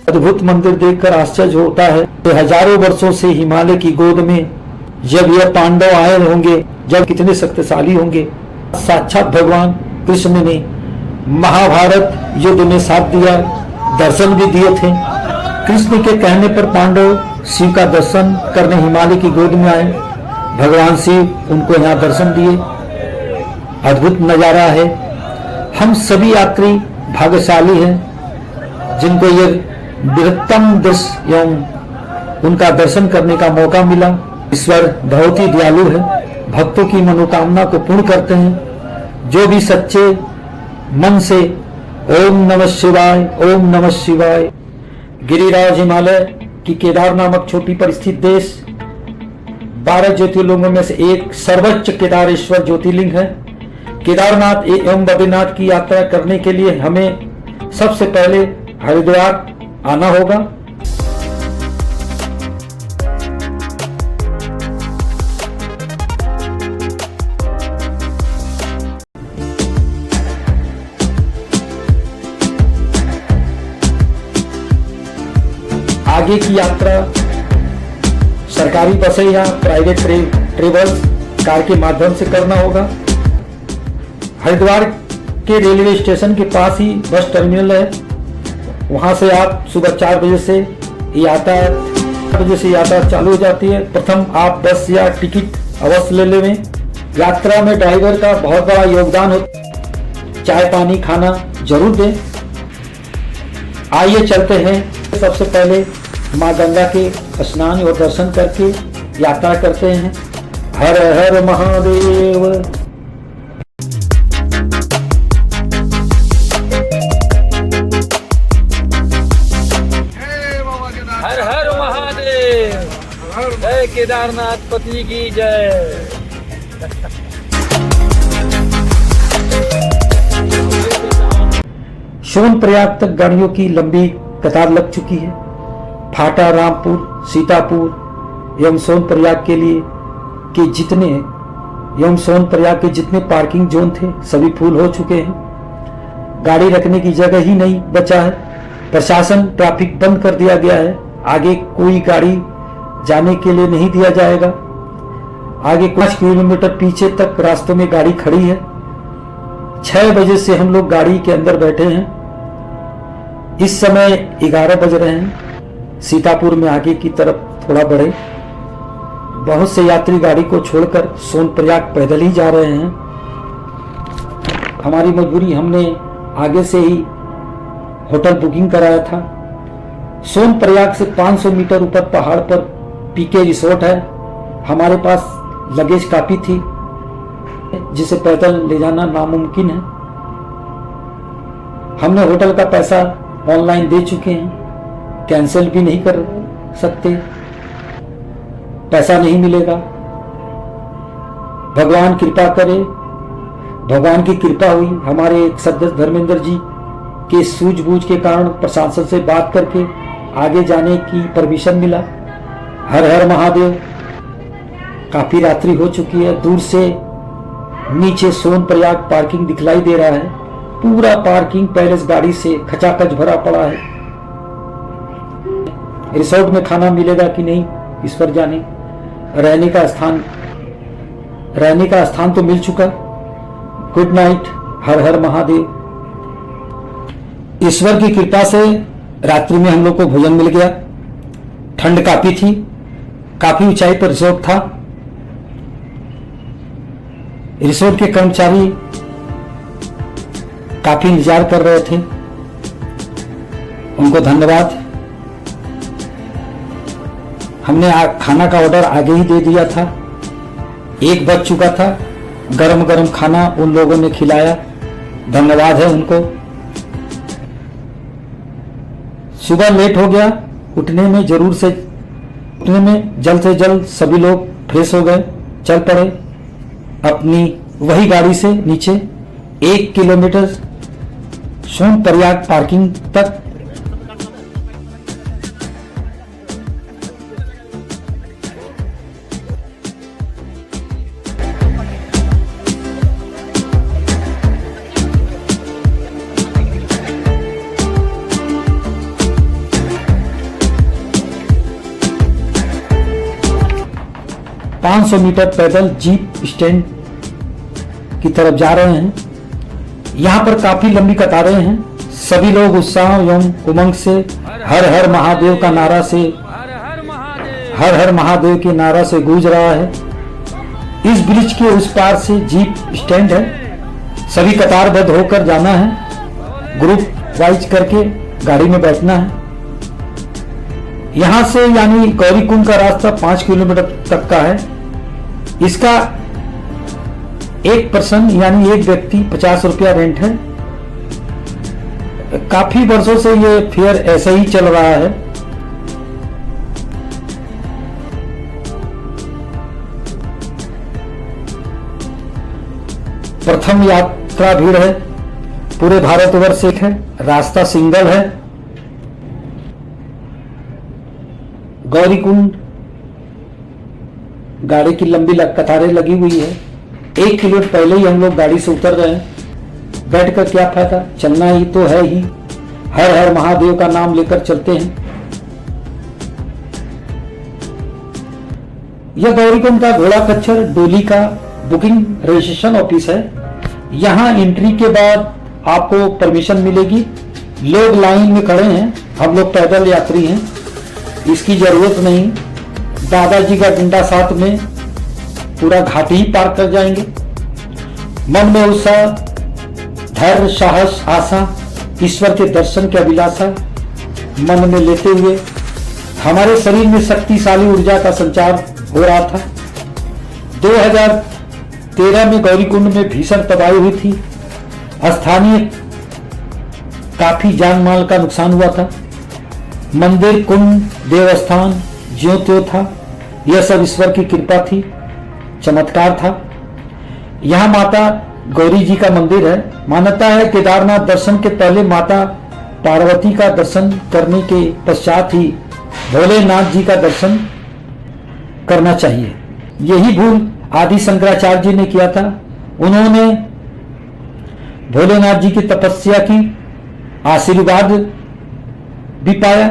अद्भुत मंदिर देखकर आश्चर्य होता है कि हजारों वर्षों से हिमालय की गोद में जब यह पांडव आए होंगे, जब कितने शक्तिशाली होंगे। साक्षात भगवान कृष्ण ने महाभारत युद्ध में साथ दिया, दर्शन भी दिए थे। कृष्ण के कहने पर पांडव शिव का दर्शन करने हिमालय की गोद में आए। भगवान शिव उनको यहाँ दर्शन दिए। अद्भुत नजारा है। हम सभी यात्री भाग्यशाली हैं जिनको ये बृहत्तम दृश्य एवं उनका दर्शन करने का मौका मिला। ईश्वर बहुत ही दयालु है, भक्तों की मनोकामना को पूर्ण करते हैं। जो भी सच्चे मन से ओम नमः शिवाय, ओम नमः शिवाय। गिरिराज हिमालय की केदार नामक छोटी पर स्थित देश 12 ज्योतिर्लिंगों में से एक सर्वोच्च केदारेश्वर ज्योतिर्लिंग है। केदारनाथ एवं बद्रीनाथ की यात्रा करने के लिए हमें सबसे पहले हरिद्वार आना होगा। आगे की यात्रा सरकारी बसें या प्राइवेट ट्रेवल्स कार के माध्यम से करना होगा। हरिद्वार के रेलवे स्टेशन के पास ही बस टर्मिनल है। वहां से आप सुबह 4 बजे से यात्रा चालू हो जाती है। प्रथम आप बस या टिकट अवश्य ले लें। यात्रा में ड्राइवर का बहुत बड़ा योगदान होता। चाय पानी खाना जरूर दें। आइए चलते हैं। सबसे पहले माँ गंगा के स्नान और दर्शन करके यात्रा करते हैं। हर हर महादेव। हर हर महादेव। जय केदारनाथ पति की जय। सोनप्रयाग तक गाड़ियों की लंबी कतार लग चुकी है। फाटा, रामपुर, सीतापुर एवं सोनप्रयाग के जितने पार्किंग जोन थे सभी फुल हो चुके हैं। गाड़ी रखने की जगह ही नहीं बचा है। प्रशासन ट्रैफिक बंद कर दिया गया है। आगे कोई गाड़ी जाने के लिए नहीं दिया जाएगा। आगे 5 किलोमीटर पीछे तक रास्तों में गाड़ी खड़ी है। 6 बजे से हम लोग गाड़ी के अंदर बैठे हैं। इस समय 11 बज रहे हैं। सीतापुर में आगे की तरफ थोड़ा बढ़े। बहुत से यात्री गाड़ी को छोड़कर सोनप्रयाग पैदल ही जा रहे हैं। हमारी मजबूरी, हमने आगे से ही होटल बुकिंग कराया था। सोनप्रयाग से 500 मीटर ऊपर पहाड़ पर पीके रिसोर्ट है। हमारे पास लगेज काफी थी जिसे पैदल ले जाना नामुमकिन है। हमने होटल का पैसा ऑनलाइन दे चुके हैं। कैंसिल भी नहीं कर सकते, पैसा नहीं मिलेगा। भगवान कृपा करे। भगवान की कृपा हुई। हमारे एक सदस्य धर्मेंद्र जी के सूझबूझ के कारण प्रशासन से बात करके आगे जाने की परमिशन मिला। हर हर महादेव। काफी रात्रि हो चुकी है। दूर से नीचे सोनप्रयाग पार्किंग दिखलाई दे रहा है। पूरा पार्किंग पैलेस गाड़ी से खचाखच भरा पड़ा है। रिसोर्ट में खाना मिलेगा कि नहीं इस पर जाने। रहने का स्थान रहने का स्थान तो मिल चुका। गुड नाइट, हर हर महादेव। ईश्वर की कृपा से रात्रि में हम लोग को भोजन मिल गया। ठंड काफी थी, काफी ऊंचाई पर रिसोर्ट था। रिसोर्ट के कर्मचारी काफी इंतजार कर रहे थे, उनको धन्यवाद। हमने खाना का ऑर्डर आगे ही दे दिया था, 1 बज चुका था। गरम गरम खाना उन लोगों ने खिलाया, धन्यवाद है उनको। सुबह लेट हो गया, उठने में जल्द से जल्द सभी लोग फ्रेश हो गए, चल पड़े अपनी वही गाड़ी से नीचे 1 किलोमीटर सोनप्रयाग पार्किंग तक। पाँच 500 मीटर पैदल जीप स्टैंड की तरफ जा रहे हैं। यहाँ पर काफी लंबी कतारें हैं। सभी लोग उत्साह एवं उमंग से हर हर महादेव का नारा से हर हर महादेव के नारा से गूंज रहा है। इस ब्रिज के उस पार से जीप स्टैंड है, सभी कतारबद्ध होकर जाना है, ग्रुप वाइज करके गाड़ी में बैठना है। यहां से यानी गौरीकुंड का रास्ता 5 किलोमीटर तक का है। इसका एक पर्सन यानी एक व्यक्ति 50 रुपया रेंट है। काफी वर्षों से ये फेयर ऐसे ही चल रहा है। प्रथम यात्रा भीड़ है, पूरे भारतवर्ष से है, रास्ता सिंगल है। गौरीकुंड गाड़ी की लंबी कतारें लगी हुई है। 1 किलोमीटर पहले ही हम लोग गाड़ी से उतर रहे हैं। बैठ कर क्या फायदा, चलना ही तो है ही। हर हर महादेव का नाम लेकर चलते हैं। यह गौरीकुंड का घोड़ा खच्चर डोली का बुकिंग रजिस्ट्रेशन ऑफिस है। यहाँ एंट्री के बाद आपको परमिशन मिलेगी। लोग लाइन में खड़े हैं, हम लोग पैदल यात्री हैं, इसकी जरूरत नहीं। दादाजी का डंडा साथ में पूरा घाटी ही पार कर जाएंगे। मन में उत्साह, धैर्य, साहस, आशा, ईश्वर के दर्शन की अभिलाषा मन में लेते हुए हमारे शरीर में शक्तिशाली ऊर्जा का संचार हो रहा था। 2013 में गौरीकुंड में भीषण तबाही हुई थी। स्थानीय काफी जान माल का नुकसान हुआ था। मंदिर, कुंड, देवस्थान ज्यों त्यों था। यह सब ईश्वर की कृपा थी, चमत्कार था। यहाँ माता गौरी जी का मंदिर है। मान्यता है केदारनाथ दर्शन के पहले माता पार्वती का दर्शन करने के पश्चात ही भोलेनाथ जी का दर्शन करना चाहिए। यही भूल आदि शंकराचार्य जी ने किया था। उन्होंने भोलेनाथ जी की तपस्या की, आशीर्वाद भी पाया,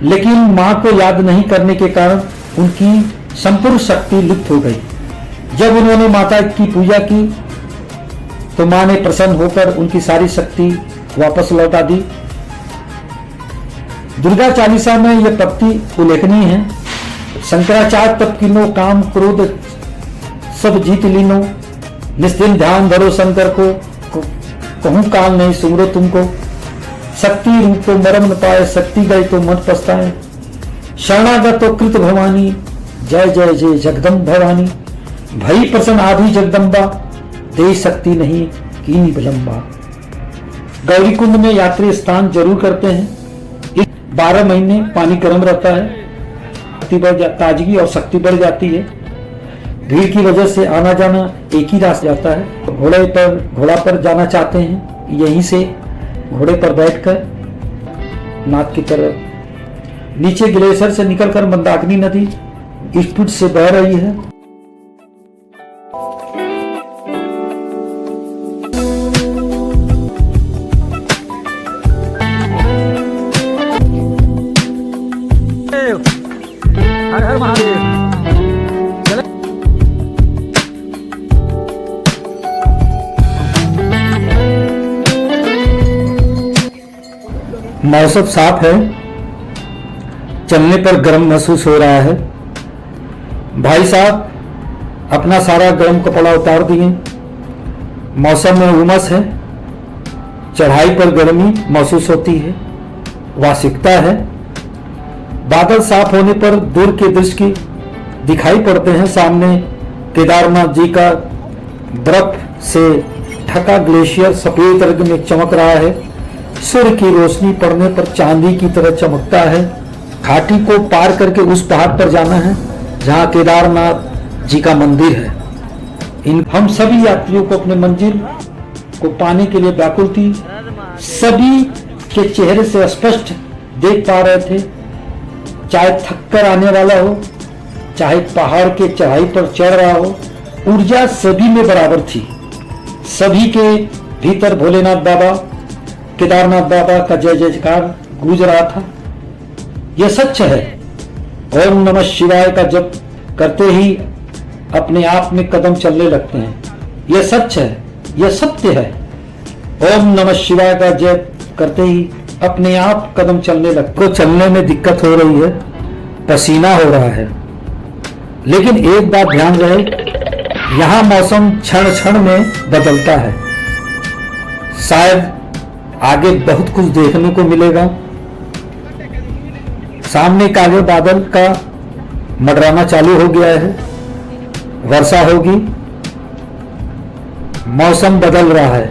लेकिन मां को याद नहीं करने के कारण उनकी संपूर्ण शक्ति लुप्त हो गई। जब उन्होंने माता की पूजा की तो मां ने प्रसन्न होकर उनकी सारी शक्ति वापस लौटा दी। दुर्गा चालीसा में यह पंक्ति उल्लेखनीय है। शंकराचार्य तप कीनो, काम क्रोध सब जीत लीनो, निस्दिन ध्यान धरो शंकर को, कहूं काल नहीं सुमरो तुमको, शक्ति रूप को मरम न पाए, शक्ति गए तो मत पछताए, शरणागत तो कृत भवानी, जय जय जय जगदम्ब भवानी, भई प्रसन्न आदि जगदम्बा, दे शक्ति नहीं कीनी विलंबा। गौरीकुंड में यात्री स्नान जरूर करते हैं। इस 12 महीने पानी गर्म रहता है, ताजगी और शक्ति बढ़ जाती है। भीड़ की वजह से आना जाना एक ही रास्ता जाता है। घोड़ा पर जाना चाहते हैं, यहीं से घोड़े पर बैठकर नाथ की तरफ। नीचे ग्लेशियर से निकलकर मंदाकिनी नदी स्पीड से बह रही है। हर हर महादेव। मौसम साफ है, चलने पर गर्म महसूस हो रहा है। भाई साहब अपना सारा गर्म कपड़ा उतार दिए। मौसम में उमस है, चढ़ाई पर गर्मी महसूस होती है, वार्षिकता है। बादल साफ होने पर दूर के दृश्य दिखाई पड़ते हैं। सामने केदारनाथ जी का बर्फ से ढका ग्लेशियर सफेद रंग में चमक रहा है। सूर्य की रोशनी पड़ने पर चांदी की तरह चमकता है। घाटी को पार करके उस पहाड़ पर जाना है जहां केदारनाथ जी का मंदिर है। हम सभी यात्रियों को अपने मंजिल को पाने के लिए व्याकुल थी। सभी के चेहरे से स्पष्ट देख पा रहे थे, चाहे थककर आने वाला हो, चाहे पहाड़ के चढ़ाई पर चढ़ रहा हो, ऊर्जा सभी में बराबर थी। सभी के भीतर भोलेनाथ बाबा, केदारनाथ बाबा का जय जयकार गूंज रहा था। यह सच है। ओम नमः शिवाय का जप करते ही अपने आप में कदम चलने लगते हैं। यह सच है, यह सत्य है। ओम नमः शिवाय का जप करते ही अपने आप कदम चलने लगते। चलने में दिक्कत हो रही है, पसीना हो रहा है, लेकिन एक बात ध्यान रहे, यहां मौसम क्षण क्षण में बदलता है। शायद आगे बहुत कुछ देखने को मिलेगा। सामने काले बादल का मंडराना चालू हो गया है, वर्षा होगी, मौसम बदल रहा है,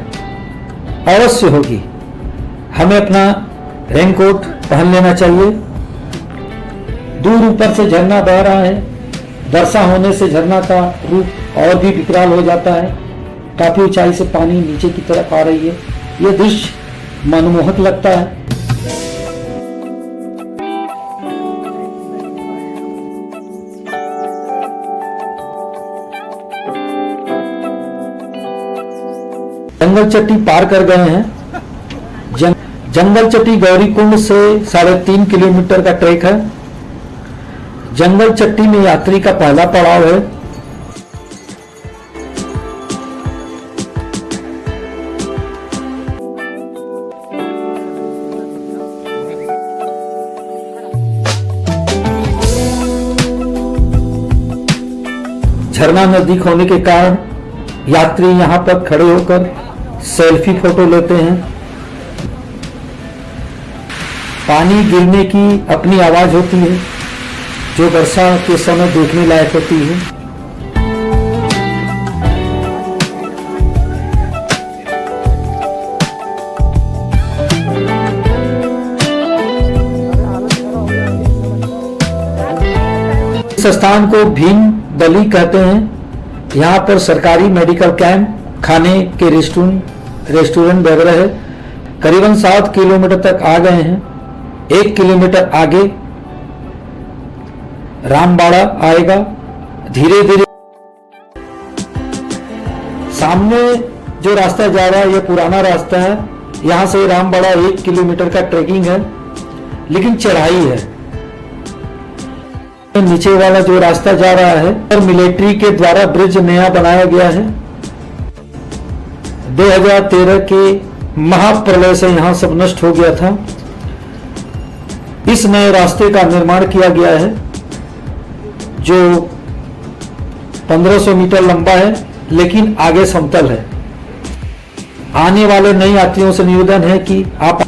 अवश्य होगी। हमें अपना रेनकोट पहन लेना चाहिए। दूर ऊपर से झरना बह रहा है। वर्षा होने से झरना का रूप और भी विकराल हो जाता है। काफी ऊंचाई से पानी नीचे की तरफ आ रही है। यह दृश्य मनमोहक लगता है। जंगल चट्टी पार कर गए हैं। जंगल चट्टी गौरीकुंड से 3.5 किलोमीटर का ट्रैक है। जंगल चट्टी में यात्री का पहला पड़ाव है। झरना नजदीक होने के कारण यात्री यहां पर खड़े होकर सेल्फी फोटो लेते हैं। पानी गिरने की अपनी आवाज होती है जो वर्षा के समय देखने लायक होती है। इस स्थान को भीम बली कहते हैं। यहाँ पर सरकारी मेडिकल कैंप, खाने के रेस्टोरेंट वगैरह है। करीबन 7 किलोमीटर तक आ गए हैं। 1 किलोमीटर आगे रामबाड़ा आएगा। धीरे धीरे सामने जो रास्ता जा रहा है यह पुराना रास्ता है। यहां से रामबाड़ा 1 किलोमीटर का ट्रैकिंग है, लेकिन चढ़ाई है। नीचे वाला जो रास्ता जा रहा है और मिलिट्री के द्वारा ब्रिज नया बनाया गया है। 2013 के महाप्रलय से यहां सब नष्ट हो गया था। इस नए रास्ते का निर्माण किया गया है जो 1500 मीटर लंबा है, लेकिन आगे समतल है। आने वाले नए यात्रियों से निवेदन है कि आप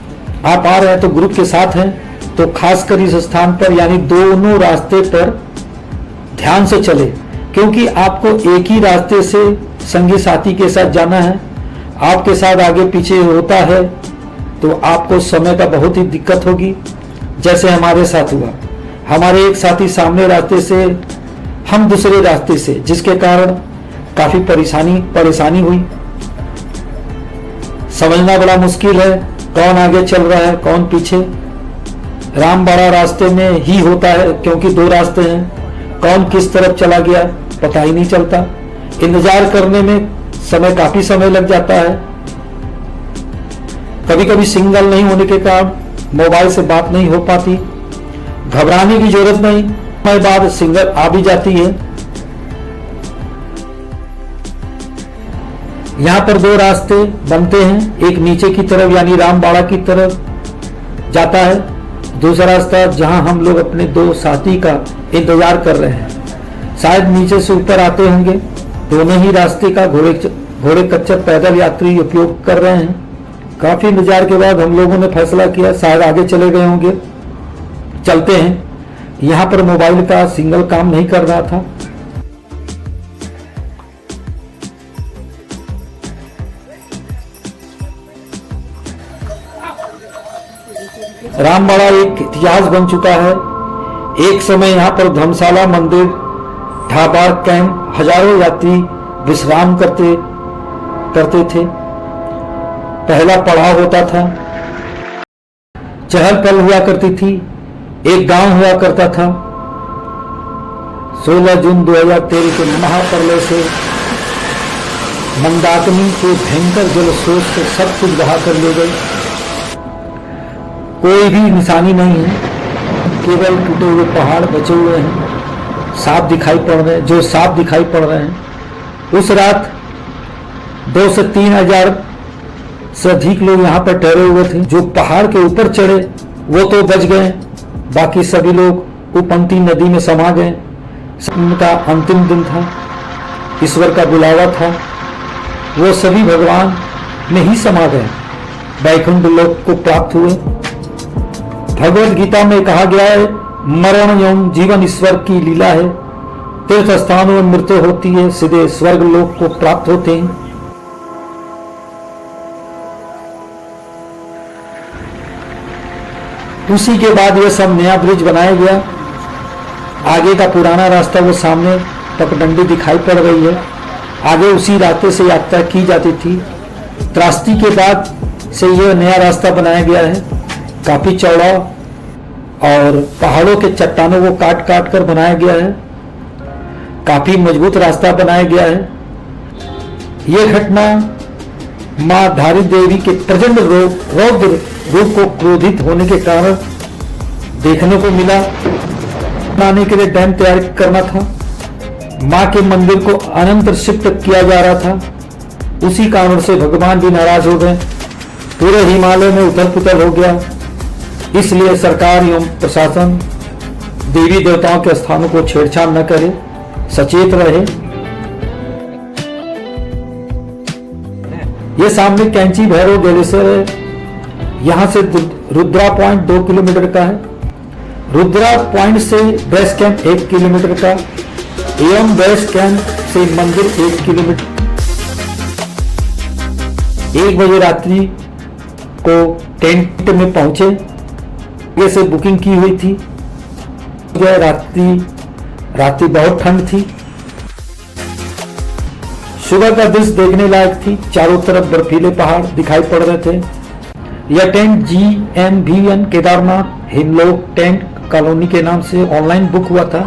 आ रहे हैं तो ग्रुप के साथ हैं तो खासकर इस स्थान पर यानी दोनों रास्ते पर ध्यान से चले, क्योंकि आपको एक ही रास्ते से संगी साथी के साथ जाना है। आपके साथ आगे पीछे होता है तो आपको समय का बहुत ही दिक्कत होगी, जैसे हमारे साथ हुआ। हमारे एक साथी सामने रास्ते से, हम दूसरे रास्ते से, जिसके कारण काफी परेशानी हुई। समझना बड़ा मुश्किल है कौन आगे चल रहा है कौन पीछे। रामबाड़ा रास्ते में ही होता है क्योंकि 2 रास्ते हैं। कौन किस तरफ चला गया पता ही नहीं चलता। इंतजार करने में काफी समय लग जाता है। कभी कभी सिग्नल नहीं होने के कारण मोबाइल से बात नहीं हो पाती। घबराने की जरूरत नहीं, समय बाद सिग्नल आ भी जाती है। यहाँ पर 2 रास्ते बनते हैं, एक नीचे की तरफ यानी रामबाड़ा की तरफ जाता है, दूसरा रास्ता जहां हम लोग अपने दो साथी का इंतजार कर रहे हैं, शायद नीचे से ऊपर आते होंगे। दोनों ही रास्ते का घोड़े कच्चर पैदल यात्री उपयोग कर रहे हैं। काफी इंतजार के बाद हम लोगों ने फैसला किया शायद आगे चले गए होंगे, चलते हैं। यहाँ पर मोबाइल का सिग्नल काम नहीं कर रहा था। रामबाड़ा एक इतिहास बन चुका है। एक समय यहाँ पर धर्मशाला, मंदिर, ढाबा, कैंप, हजारों यात्री विश्राम करते थे। पहला पड़ाव होता था, चहल पहल हुआ करती थी, एक गांव हुआ करता था। 16 जून 2013 के महाप्रलय से मंदाकिनी के भयंकर जलस्रोत से सब कुछ बहा कर ले गए। कोई भी निशानी नहीं है, केवल टूटे हुए पहाड़ बचे हुए हैं, साफ दिखाई पड़ रहे हैं, जो साफ दिखाई पड़ रहे हैं। उस रात 2 से 3 हजार से अधिक लोग यहाँ पर ठहरे हुए थे। जो पहाड़ के ऊपर चढ़े वो तो बच गए, बाकी सभी लोग उपंती नदी में समा गए। उनका अंतिम दिन था, ईश्वर का बुलावा था, वो सभी भगवान में ही समा गए, वैकुंठ लोक को प्राप्त हुए। भगवत गीता में कहा गया है, मरण एवं जीवन ईश्वर की लीला है। तीर्थ स्थानों में मृत्यु होती है, सीधे स्वर्ग लोक को प्राप्त होते हैं। उसी के बाद यह सब नया ब्रिज बनाया गया। आगे का पुराना रास्ता वो सामने पगडंडी दिखाई पड़ रही है। आगे उसी रास्ते से यात्रा की जाती थी। त्रासदी के बाद से यह नया रास्ता बनाया गया है, काफी चौड़ा, और पहाड़ों के चट्टानों को काट काट कर बनाया गया है। काफी मजबूत रास्ता बनाया गया है। यह घटना मां धारी देवी के प्रचंड रौद्र रूप को क्रोधित होने के कारण देखने को मिला। बनाने के लिए डैम तैयार करना था, मां के मंदिर को अनंत शिफ्ट किया जा रहा था। उसी कारण से भगवान भी नाराज हो गए, पूरे हिमालय में उथल पुथल हो गया। इसलिए सरकार एवं प्रशासन देवी देवताओं के स्थानों को छेड़छाड़ न करे, सचेत रहे। ये सामने कैंची भैरव ग्लेशियर है। यहां से रुद्रा पॉइंट 2 किलोमीटर का है। रुद्रा पॉइंट से बेस कैंप 1 किलोमीटर का एवं बेस कैंप से मंदिर 1 किलोमीटर। 1 बजे रात्रि को टेंट में पहुंचे। ये से बुकिंग की हुई थी। रात्रि बहुत ठंड थी। सुबह का दृश्य देखने लायक थी। चारों तरफ बर्फीले पहाड़ दिखाई पड़ रहे थे। यह tent GMVN Kedarnath Himlok tent colony के नाम से ऑनलाइन बुक हुआ था।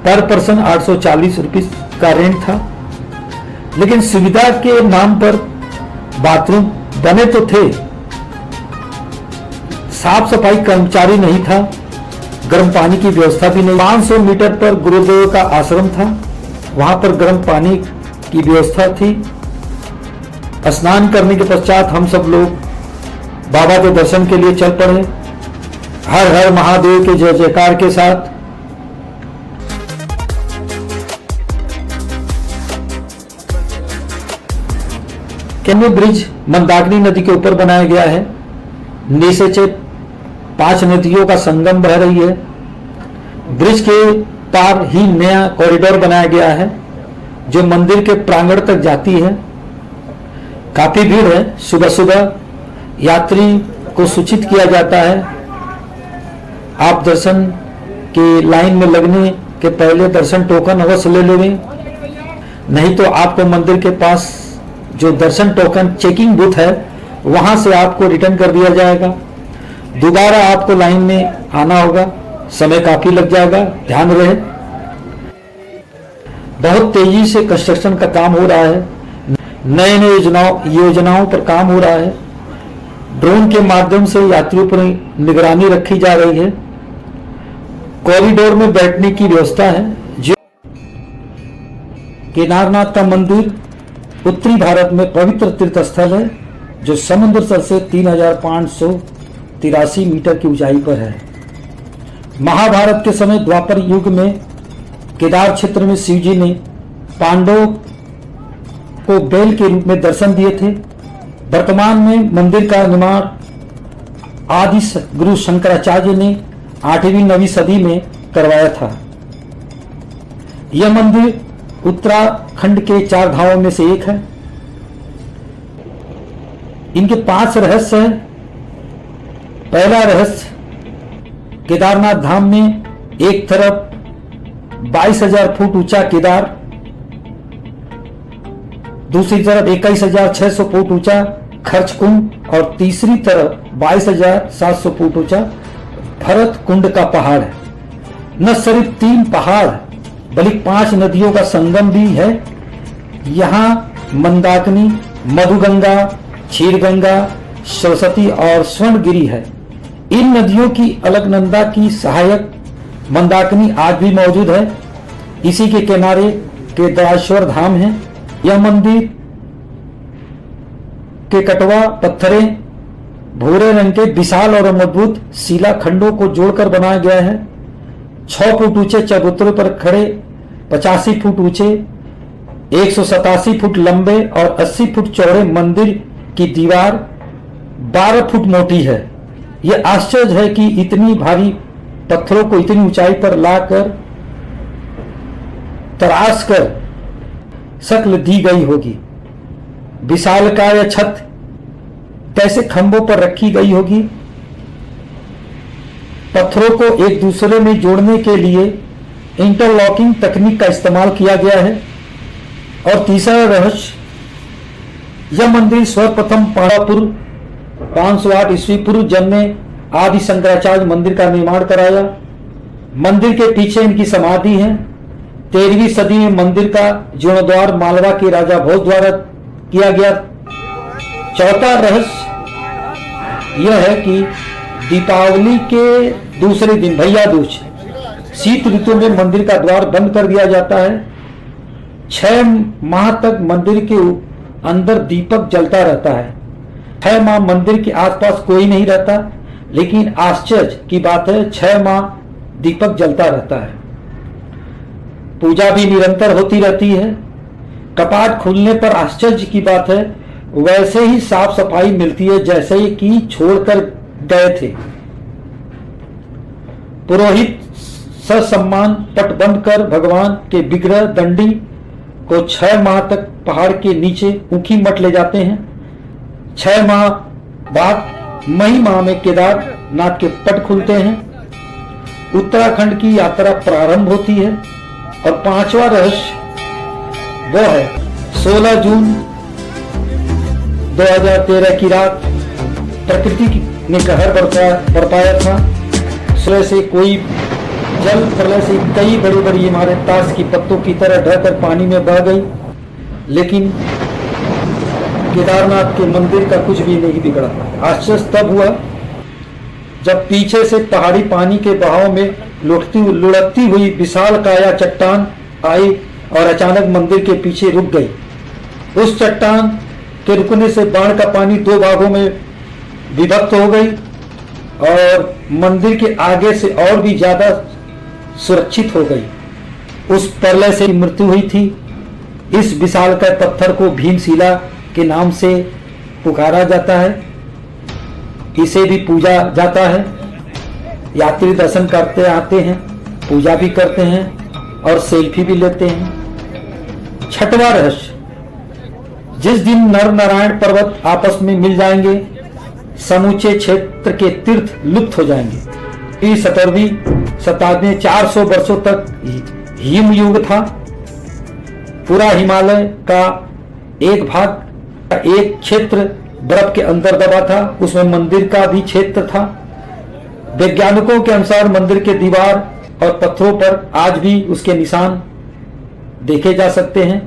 पर पर्सन 840 रुपीज का रेंट था। लेकिन सुविधा के नाम पर बाथरूम बने तो थे, साफ सफाई कर्मचारी नहीं था, गर्म पानी की व्यवस्था भी नहीं। 500 मीटर पर गुरुदेव का आश्रम था, वहां पर गर्म पानी की व्यवस्था थी। स्नान करने के पश्चात हम सब लोग बाबा के दर्शन के लिए चल पड़े, हर हर महादेव के जय जयकार के साथ। कैमू ब्रिज मंदाकिनी नदी के ऊपर बनाया गया है। नीचे से 5 नदियों का संगम बह रही है। ब्रिज के पार ही नया कॉरिडोर बनाया गया है जो मंदिर के प्रांगण तक जाती है। काफी भीड़ है। सुबह सुबह यात्री को सूचित किया जाता है, आप दर्शन की लाइन में लगने के पहले दर्शन टोकन अवश्य ले लेंगे, नहीं तो आपको मंदिर के पास जो दर्शन टोकन चेकिंग बूथ है वहां से आपको रिटर्न कर दिया जाएगा। दोबारा आपको लाइन में आना होगा, समय काफी लग जाएगा, ध्यान रहे। बहुत तेजी से कंस्ट्रक्शन का काम हो रहा है। नए नए योजनाओं पर काम हो रहा है। ड्रोन के माध्यम से यात्रियों पर निगरानी रखी जा रही है। कॉरिडोर में बैठने की व्यवस्था है। जो केदारनाथ का मंदिर उत्तरी भारत में पवित्र तीर्थ स्थल है जो समुद्र तल से 3500 83 मीटर की ऊंचाई पर है। महाभारत के समय द्वापर युग में केदार क्षेत्र में शिव जी ने पांडवों को बैल के रूप में दर्शन दिए थे। वर्तमान में मंदिर का निर्माण आदि गुरु शंकराचार्य ने 8वीं-9वीं सदी में करवाया था। यह मंदिर उत्तराखंड के 4 धामों में से एक है। इनके 5 रहस्य हैं। पहला रहस्य, केदारनाथ धाम में एक तरफ 22,000 फुट ऊंचा केदार, दूसरी तरफ 21,600 फुट ऊंचा खर्च कुंड और तीसरी तरफ 22,700 फुट ऊंचा भरत कुंड का पहाड़ है। न सिर्फ 3 पहाड़ बल्कि 5 नदियों का संगम भी है। यहाँ मंदाकिनी, मधुगंगा, क्षीरगंगा, सरस्वती और स्वर्णगिरी है। इन नदियों की अलकनंदा की सहायक मंदाकिनी आज भी मौजूद है। इसी के किनारे केदारेश्वर धाम है। यह मंदिर के कटवा पत्थरें भूरे रंग के विशाल और मजबूत शिला खंडों को जोड़कर बनाया गया है। 6 फुट ऊंचे चबूतरे पर खड़े 85 फुट ऊंचे 187 फुट लंबे और 80 फुट चौड़े मंदिर की दीवार 12 फुट मोटी है। यह आश्चर्य है कि इतनी भारी पत्थरों को इतनी ऊंचाई पर लाकर तराश कर शक्ल दी गई होगी। विशालकाय छत कैसे खंभों पर रखी गई होगी। पत्थरों को एक दूसरे में जोड़ने के लिए इंटरलॉकिंग तकनीक का इस्तेमाल किया गया है। और तीसरा रहस्य, यह मंदिर सर्वप्रथम पाड़ापुर 508 ईस्वी पूर्व जन्म में आदि शंकराचार्य मंदिर का निर्माण कराया। मंदिर के पीछे इनकी समाधि है। 13वीं सदी में मंदिर का जीर्णोद्धार मालवा के राजा भोज द्वारा किया गया। चौथा रहस्य यह है कि दीपावली के दूसरे दिन भैया दूज शीत ऋतु में मंदिर का द्वार बंद कर दिया जाता है। 6 माह तक मंदिर के अंदर दीपक जलता रहता है। 6 माह मंदिर के आसपास कोई नहीं रहता, लेकिन आश्चर्य की बात है 6 माह दीपक जलता रहता है। पूजा भी निरंतर होती रहती है। कपाट खुलने पर आश्चर्य की बात है वैसे ही साफ सफाई मिलती है जैसे कि छोड़कर गए थे। पुरोहित ससम्मान पट बंद कर भगवान के विग्रह दंडी को 6 माह तक पहाड़ के नीचे ऊखी मठ ले जाते हैं। 6 माह बाद मई माह में केदारनाथ के पट खुलते हैं। उत्तराखंड की यात्रा प्रारंभ होती है। और 5वां रहस्य वो है 16 जून 2013 की रात प्रकृति ने कहर बरपाया था। सूर्य से कोई जल प्रलय से कई बड़ी बड़ी इमारत ताश की पत्तों की तरह ढहकर पानी में बह गई, लेकिन केदारनाथ के मंदिर का कुछ भी नहीं बिगड़ा। आश्चर्य तब हुआ जब पीछे से पहाड़ी पानी के बहाव में लुढ़कती हुई विशाल काया चट्टान आई और अचानक मंदिर के पीछे रुक गई। उस चट्टान के रुकने से बाढ़ का पानी 2 भागों में विभक्त हो गई और मंदिर के आगे से और भी ज्यादा सुरक्षित हो गई। उस प्रलय से मृत्यु हुई थी। इस विशालकाय पत्थर को भीमशिला के नाम से पुकारा जाता है। इसे भी पूजा जाता है। यात्री दर्शन करते आते हैं, पूजा भी करते हैं और सेल्फी भी लेते हैं। 6वां रहस्य, जिस दिन नर नारायण पर्वत आपस में मिल जाएंगे समूचे क्षेत्र के तीर्थ लुप्त हो जाएंगे। इस 17वीं शताब्दी में 400 वर्षों तक हिम युग था। पूरा हिमालय का एक भाग एक क्षेत्र बर्फ के अंदर दबा था। उसमें मंदिर का भी क्षेत्र था। वैज्ञानिकों के अनुसार मंदिर के दीवार और पत्थरों पर आज भी उसके निशान देखे जा सकते हैं।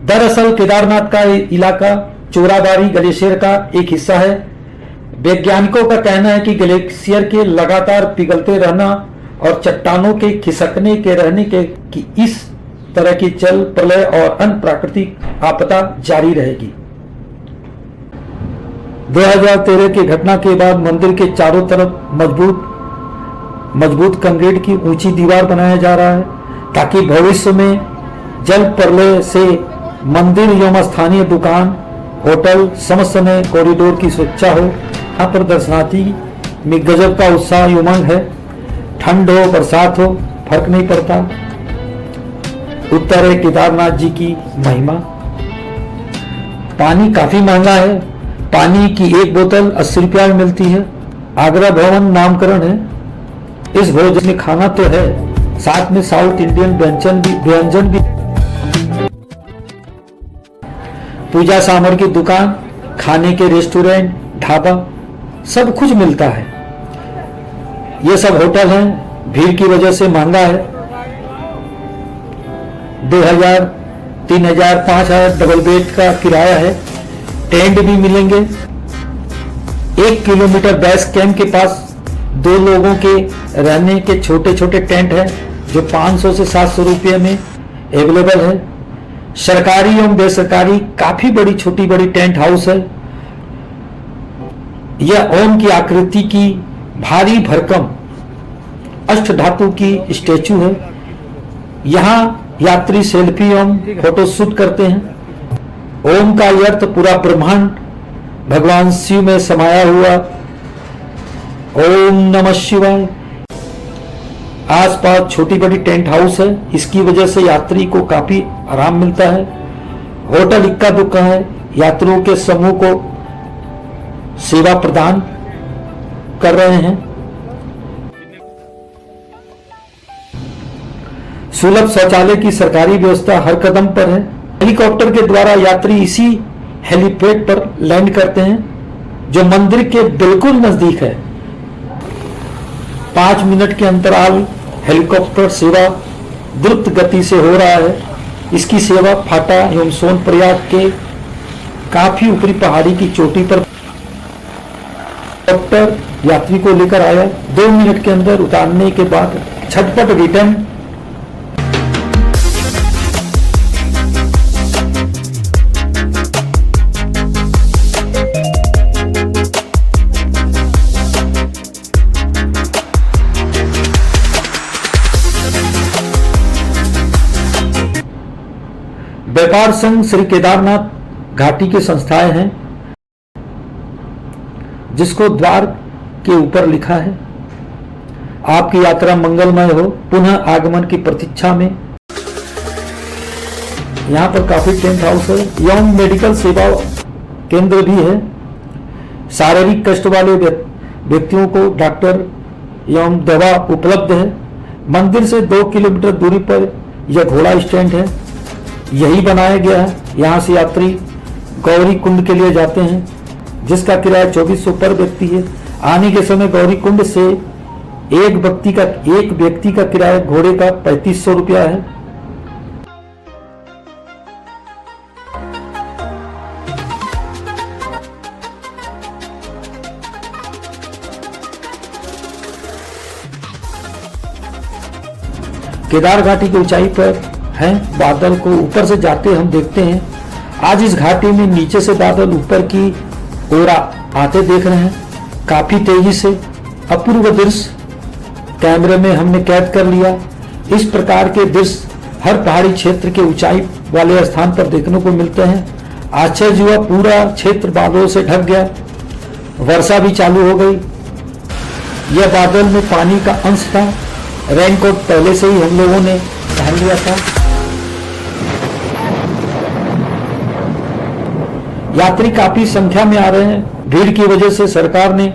दरअसल केदारनाथ का इलाका चोराबाड़ी ग्लेशियर का एक हिस्सा है। वैज्ञानिकों का कहना है कि ग्लेशियर के लगातार पिघलते रहना और चट्टानों के खिसकने के रहने के कि इस तरह की जल प्रलय और अन्य प्राकृतिक आपदा जारी रहेगी। 2013 की घटना के बाद मंदिर के चारों तरफ मजबूत कंक्रीट की ऊंची दीवार बनाया जा रहा है ताकि भविष्य में जल प्रलय से मंदिर एवं स्थानीय दुकान, होटल समस्त समय कॉरिडोर की सुरक्षा हो। यहाँ पर दर्शनार्थी में गजब का उत्साह उमंग है। ठंड हो बरसात हो फर्क नहीं पड़ता। उत्तर है केदारनाथ जी की महिमा। पानी काफी महंगा है। पानी की एक बोतल 80 रुपया में मिलती है। आगरा भवन नामकरण है। इस भोजन में खाना तो है, साथ में साउथ इंडियन व्यंजन भी। पूजा सामग्री की दुकान, खाने के रेस्टोरेंट, ढाबा सब कुछ मिलता है। ये सब होटल हैं, भीड़ की वजह से महंगा है। 2000, 3000, 5000 डबल बेड का किराया है। टेंट भी मिलेंगे। 1 किलोमीटर बेस कैंप के पास 2 लोगों के रहने के छोटे छोटे टेंट हैं जो 500 से 700 रुपये में अवेलेबल है। सरकारी एवं बेसरकारी काफी बड़ी छोटी बड़ी टेंट हाउस है। यह ओम की आकृति की भारी भरकम अष्ट धातु की स्टैचू है। यहाँ यात्री सेल्फी एवं फोटो शूट करते हैं। ओम का अर्थ पूरा ब्रह्मांड भगवान शिव में समाया हुआ। ओम नमः शिवाय। आसपास छोटी बड़ी टेंट हाउस है। इसकी वजह से यात्री को काफी आराम मिलता है। होटल इक्का दुक्का है। यात्रियों के समूह को सेवा प्रदान कर रहे हैं। सुलभ शौचालय की सरकारी व्यवस्था हर कदम पर है। हेलीकॉप्टर के द्वारा यात्री इसी हेलीपैड पर लैंड करते हैं जो मंदिर के बिल्कुल नजदीक है। 5 मिनट के अंतराल हेलीकॉप्टर सेवा द्रुत गति से हो रहा है। इसकी सेवा फाटा एवं सोनप्रयाग के काफी ऊपरी पहाड़ी की चोटी पर हेलीकॉप्टर यात्री को लेकर आया। 2 मिनट के अंदर उतारने के बाद झटपट रिटर्न। व्यापार संघ श्री केदारनाथ घाटी के संस्थाएं हैं जिसको द्वार के ऊपर लिखा है, आपकी यात्रा मंगलमय हो, पुनः आगमन की प्रतीक्षा में। यहाँ पर काफी टेंट हाउस है एवं मेडिकल सेवा केंद्र भी है। शारीरिक कष्ट वाले व्यक्तियों को डॉक्टर एवं दवा उपलब्ध है। मंदिर से 2 किलोमीटर दूरी पर यह घोड़ा स्टैंड है, यही बनाया गया है। यहाँ से यात्री गौरी कुंड के लिए जाते हैं जिसका किराया 2400 पर व्यक्ति है। आने के समय गौरी कुंड से एक व्यक्ति का किराया घोड़े का 3500 रुपया है। केदार घाटी की ऊंचाई पर हैं बादल को ऊपर से जाते हम देखते हैं। आज इस घाटी में नीचे से बादल ऊपर की ओर आते देख रहे हैं काफी तेजी से। अपूर्व दृश्य कैमरे में हमने कैद कर लिया। इस प्रकार के दृश्य हर पहाड़ी क्षेत्र के ऊंचाई वाले स्थान पर देखने को मिलते हैं। आश्चर्य हुआ, पूरा क्षेत्र बादलों से ढक गया। वर्षा भी चालू हो गई। यह बादल में पानी का अंश था। रेनकोट पहले से ही हम लोगों ने पहन लिया था। यात्री काफी संख्या में आ रहे हैं। भीड़ की वजह से सरकार ने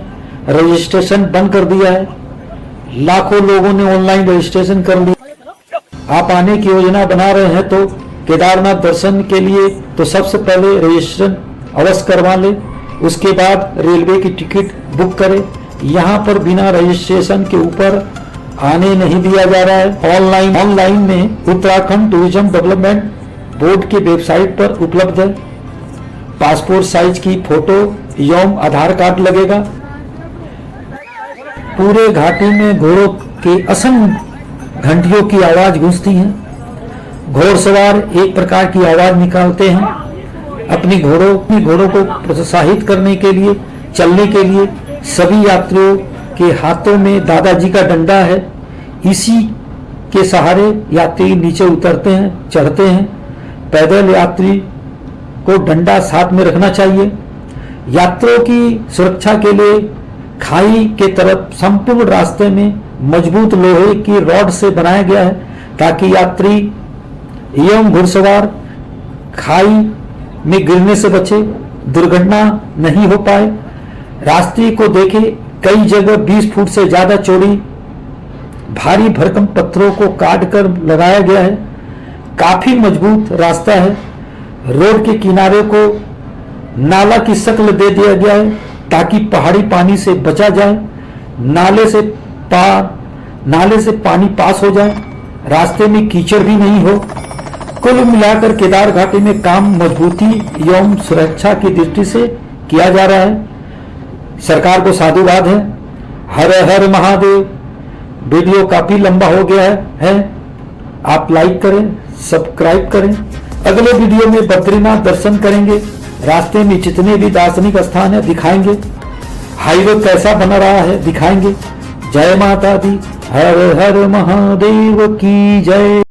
रजिस्ट्रेशन बंद कर दिया है। लाखों लोगों ने ऑनलाइन रजिस्ट्रेशन कर लिया। आप आने की योजना बना रहे हैं तो केदारनाथ दर्शन के लिए तो सबसे पहले रजिस्ट्रेशन अवश्य करवा लें। उसके बाद रेलवे की टिकट बुक करें। यहाँ पर बिना रजिस्ट्रेशन के ऊपर आने नहीं दिया जा रहा है। ऑनलाइन में उत्तराखंड टूरिज्म डेवलपमेंट बोर्ड की वेबसाइट पर उपलब्ध है। पासपोर्ट साइज की फोटो एवं आधार कार्ड लगेगा। पूरे घाटी में घोड़ों की असंख्य घंटियों की आवाज गूंजती है। घोड़सवार एक प्रकार की आवाज निकालते हैं। अपनी घोड़ों को प्रोत्साहित करने के लिए चलने के लिए सभी यात्रियों के हाथों में दादाजी का डंडा है। इसी के सहारे यात्री नीचे उतरते हैं, चढ़ते हैं। पैदल यात्री को डंडा साथ में रखना चाहिए। यात्रियों की सुरक्षा के लिए खाई के तरफ संपूर्ण रास्ते में मजबूत लोहे की रॉड से बनाया गया है ताकि यात्री एवं घुड़सवार खाई में गिरने से बचे, दुर्घटना नहीं हो पाए। रास्ते को देखें, कई जगह 20 फुट से ज्यादा चौड़ी भारी भरकम पत्थरों को काट कर लगाया गया है। काफी मजबूत रास्ता है। रोड के किनारे को नाला की शक्ल दे दिया गया है ताकि पहाड़ी पानी से बचा जाए, नाले से पानी पास हो जाए, रास्ते में कीचड़ भी नहीं हो। कुल मिलाकर केदार घाटी में काम मजबूती एवं सुरक्षा की दृष्टि से किया जा रहा है। सरकार को साधुवाद है। हर हर महादेव। वीडियो काफी लंबा हो गया है। आप लाइक करें, सब्सक्राइब करें। अगले वीडियो में बद्रीनाथ दर्शन करेंगे। रास्ते में जितने भी दार्शनिक स्थान है दिखाएंगे। हाईवे कैसा बना रहा है दिखाएंगे। जय माता दी। हर हर महादेव की जय।